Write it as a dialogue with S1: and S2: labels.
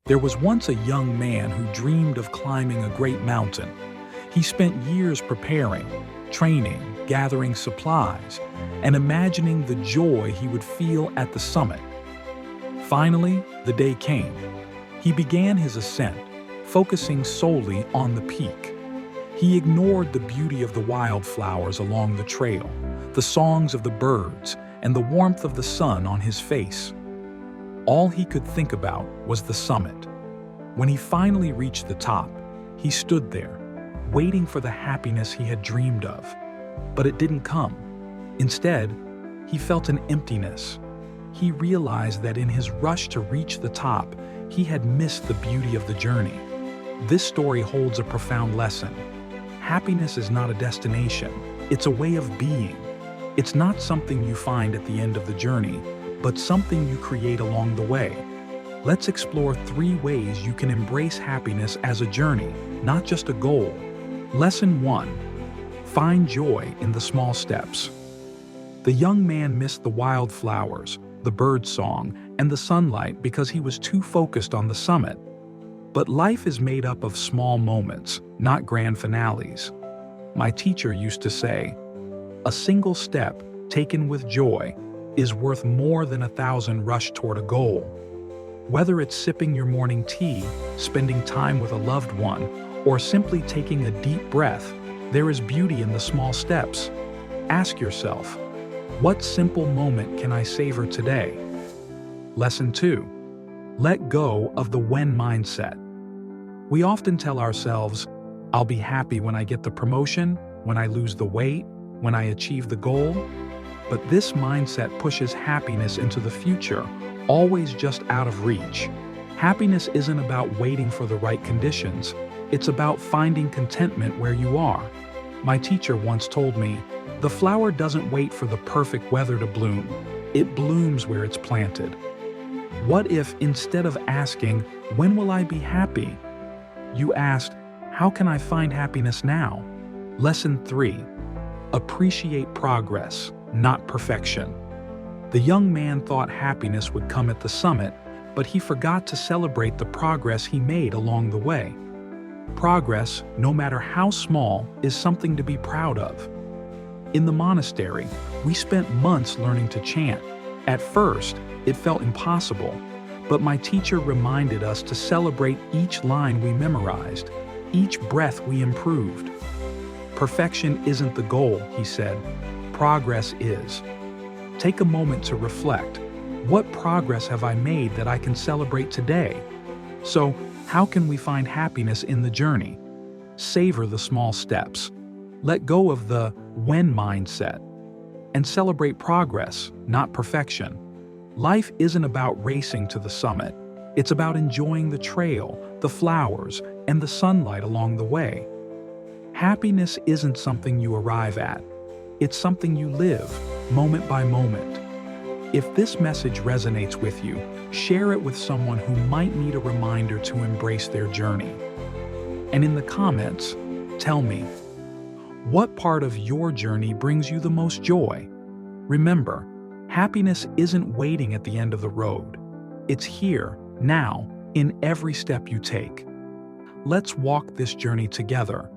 S1: There was once a young man who dreamed of climbing a great mountain. He spent years preparing, training, gathering supplies, and imagining the joy he would feel at the summit. Finally, the day came. He began his ascent, focusing solely on the peak. He ignored the beauty of the wildflowers along the trail, the songs of the birds, and the warmth of the sun on his face. All he could think about was the summit. When he finally reached the top, he stood there, waiting for the happiness he had dreamed of. But it didn't come. Instead, he felt an emptiness. He realized that in his rush to reach the top, he had missed the beauty of the journey. This story holds a profound lesson. Happiness is not a destination, it's a way of being. It's not something you find at the end of the journey, but something you create along the way. Let's explore 3 ways you can embrace happiness as a journey, not just a goal. Lesson 1. Find joy in the small steps. The young man missed the wildflowers, the bird song, and the sunlight because he was too focused on the summit. But life is made up of small moments, not grand finales. My teacher used to say, "A single step taken with joy is worth more than 1,000 rushed toward a goal." Whether it's sipping your morning tea, spending time with a loved one, or simply taking a deep breath, there is beauty in the small steps. Ask yourself, what simple moment can I savor today? Lesson 2. Let go of the when mindset. We often tell ourselves, I'll be happy when I get the promotion, when I lose the weight, when I achieve the goal. But this mindset pushes happiness into the future, always just out of reach. Happiness isn't about waiting for the right conditions. It's about finding contentment where you are. My teacher once told me, the flower doesn't wait for the perfect weather to bloom. It blooms where it's planted. What if instead of asking, when will I be happy, you asked, how can I find happiness now? Lesson 3. Appreciate progress, not perfection. The young man thought happiness would come at the summit, but he forgot to celebrate the progress he made along the way. Progress, no matter how small, is something to be proud of. In the monastery, we spent months learning to chant. At first, it felt impossible, but my teacher reminded us to celebrate each line we memorized, each breath we improved. Perfection isn't the goal, he said. Progress is. Take a moment to reflect. What progress have I made that I can celebrate today? So, how can we find happiness in the journey? Savor the small steps. Let go of the when mindset. And celebrate progress, not perfection. Life isn't about racing to the summit. It's about enjoying the trail, the flowers, and the sunlight along the way. Happiness isn't something you arrive at. It's something you live, moment by moment. If this message resonates with you, share it with someone who might need a reminder to embrace their journey. And in the comments, tell me, what part of your journey brings you the most joy? Remember, happiness isn't waiting at the end of the road. It's here, now, in every step you take. Let's walk this journey together,